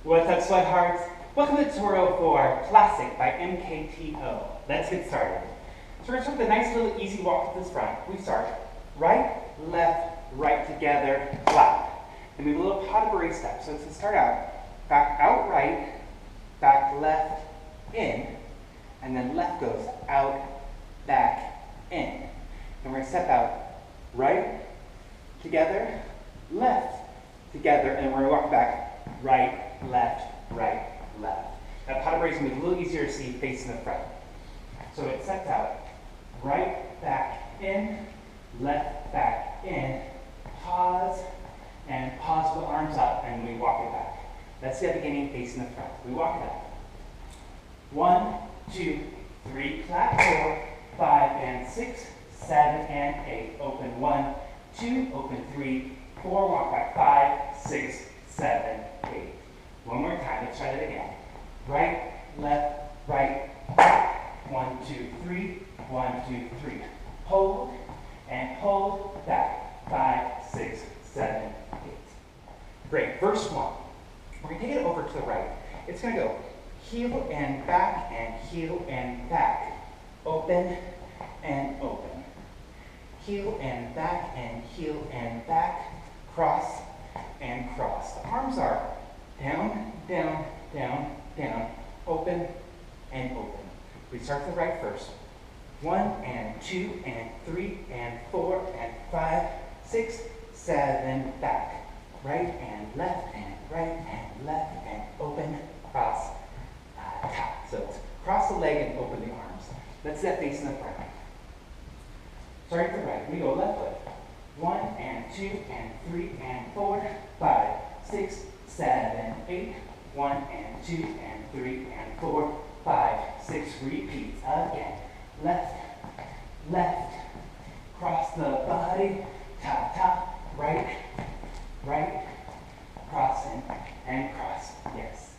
What's up, sweathearts? Welcome to tutorial for Classic by MKTO. Let's get started. So we're going to start with a nice little easy walk to this front. We start right, left, right together, flat. And we have a little pas de bourrée step. So it's going to start out, back out right, back left, in, and then left goes out, back, in. And we're going to step out right, together, left, together, and we're going to walk back right, left, right, left. That pas de bourrée is going to be a little easier to see facing the front. So it sets out right, back, in, left, back, in, pause, and pause with the arms up, and we walk it back. That's the beginning facing the front. We walk it back. 1, 2, 3, clap, 4, 5, and 6, 7, and 8. Open 1, 2, open 3, 4, walk back 5, 6, 7, 8. One more time, let's try that again. Right, left, right, back. 1, 2, 3, 1, 2, 3. Hold, and hold, back. 5, 6, 7, 8. Great, first one. We're going to take it over to the right. It's going to go heel and back, and heel and back. Open, and open. Heel and back, and heel and back. Cross, and cross. The arms are down, down, down, down, open, and open. We start to the right first. 1, and 2, and 3, and 4, and 5, 6, 7, back. Right and left, and right and left, and open, cross, tap. So it's cross the leg and open the arms. That's that facing the front. Start to the right. We go left foot. 1, and 2, and 3, and 4, 5, 6, 7, 8. 1, and 2, and 3, and 4, 5, 6. Repeats again. Left, left. Cross the body. Tap, tap. Right, right. Cross and cross. Yes.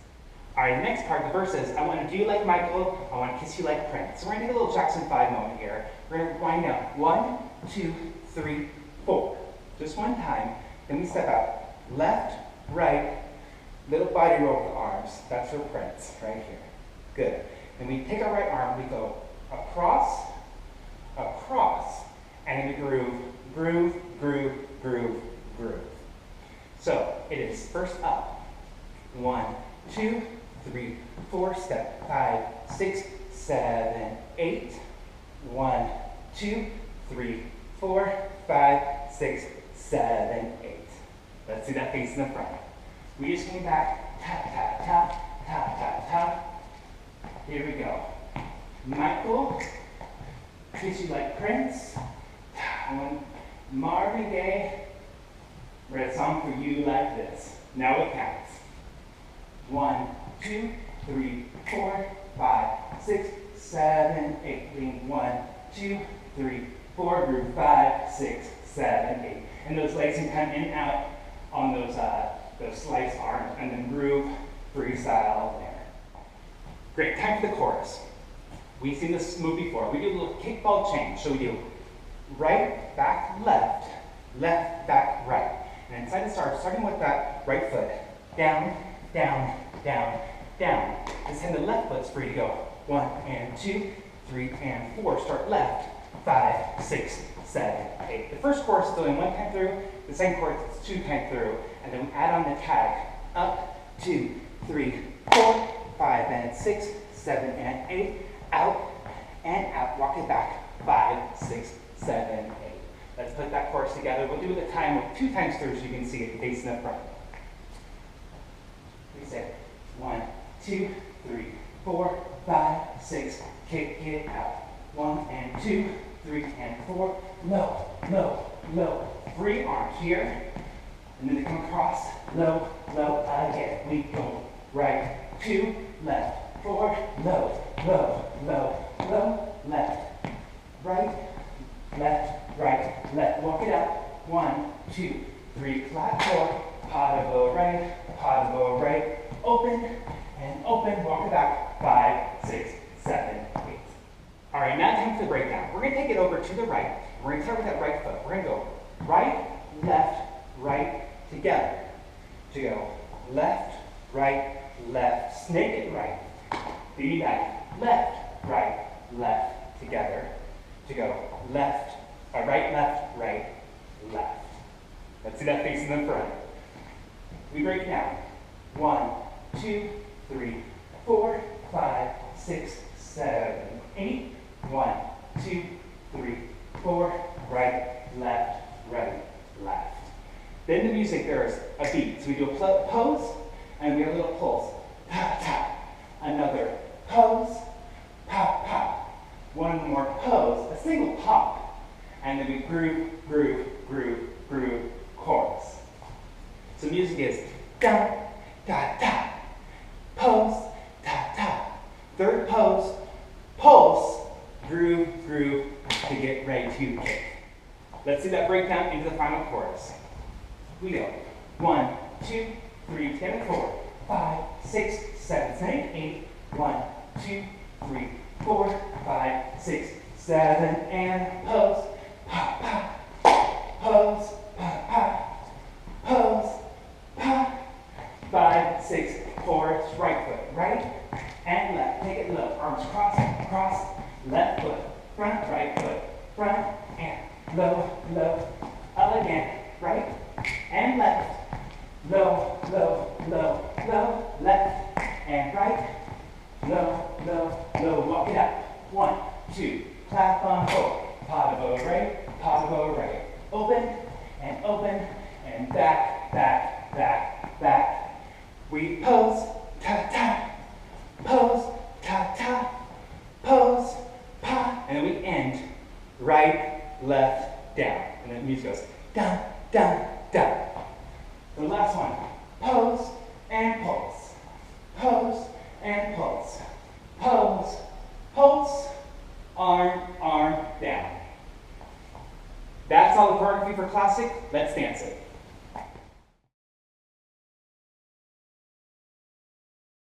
All right, the next part, the verse says, I want to do you like Michael. I want to kiss you like Prince. So we're going to take a little Jackson 5 moment here. We're going to wind down. 1, 2, 3, 4. Just one time. Then we step out. Left, right, little body roll with the arms. That's for Prince, right here. Good. Then we take our right arm, we go across, across, and then we groove, groove, groove, groove, groove. So it is first up. 1, 2, 3, 4, step 5, 6, 7, 8. 1, 2, 3, 4, 5, 6, 7, 8. Let's do that facing the front. We just came back, tap, tap, tap, tap, tap, tap. Here we go. Michael, kiss you like Prince. Marvin Gaye, read a song for you like this. Now it counts. 1, 2, 3, 4, 5, 6, 7, 8. Lean 1, 2, 3, 4, groove 5, 6, 7, 8. And those legs can come in and out on those sliced arms, and then groove freestyle there. Great, time for the chorus. We've seen this move before. We do a little kickball change. So we do right, back, left, left, back, right. And inside the start, starting with that right foot, down, down, down, down. Just send the left foot's free to go. 1, and 2, 3, and 4. Start left, 5, 6, 7, 8. The first chorus is doing 1 time through. The second chorus is 2 times through. And then we add on the tag. Up, 2, 3, 4, 5, and 6, 7, and 8. Out, and out. Walk it back. 5, 6, 7, 8. Let's put that chorus together. We'll do it a time with 2 times through so you can see it facing the front. We say 1, 2, 3, 4, 5, 6. Kick it out. 1, and 2, 3, and 4. Low, low, low. Free arms here. And then they come across. Low, low again. We go right, 2, left, 4, low, low, low, low, left, right, left, right, left. Walk it out. 1, 2, 3, flat 4. Pas de bourrée, pas de bourrée. Open and open. Walk it back. 5, 6, 7, 8. All right, now time for the breakdown. We're going to take it over to the right. We're going to start with that right foot. We're going to go right, left, right, together. To go left, right, left, snake it right, baby back, left, left, together, to go left, right, left. Let's see that facing the front. We break down. 1, 2, 3, 4, 5, 6, 7, 8. 1, 2, 3, 4, right, left. Then the music, there's a beat. So we do a pose, and we have a little pulse. Ta, ta. Another pose, pop, pop. One more pose, a single pop. And then we groove, chorus. So music is da, da, da. Pose, ta, ta. Third pose, pulse, groove, to get ready to kick. Let's see that breakdown into the final chorus. We go 1, 2, 3, 10, 4, 5, 6, 7, 8. 1, 2, 3, 4, 5, 6, 7, and pose, pop, pop, pose, pop, pop, pose, pop. 5, 6, chorus, right foot, right and left. Take it low, arms cross, left foot, front, right foot, front and low, again, right and left, low, left and right, low, walk it out. 1, 2, clap on forward, pas de bow right, open, and back. We pose, ta, pose, ta, pose, pa, and then we end right, left, down. And then the music goes down. The last one, pose and pulse, pulse, arm down. That's all the choreography for classic. Let's dance it.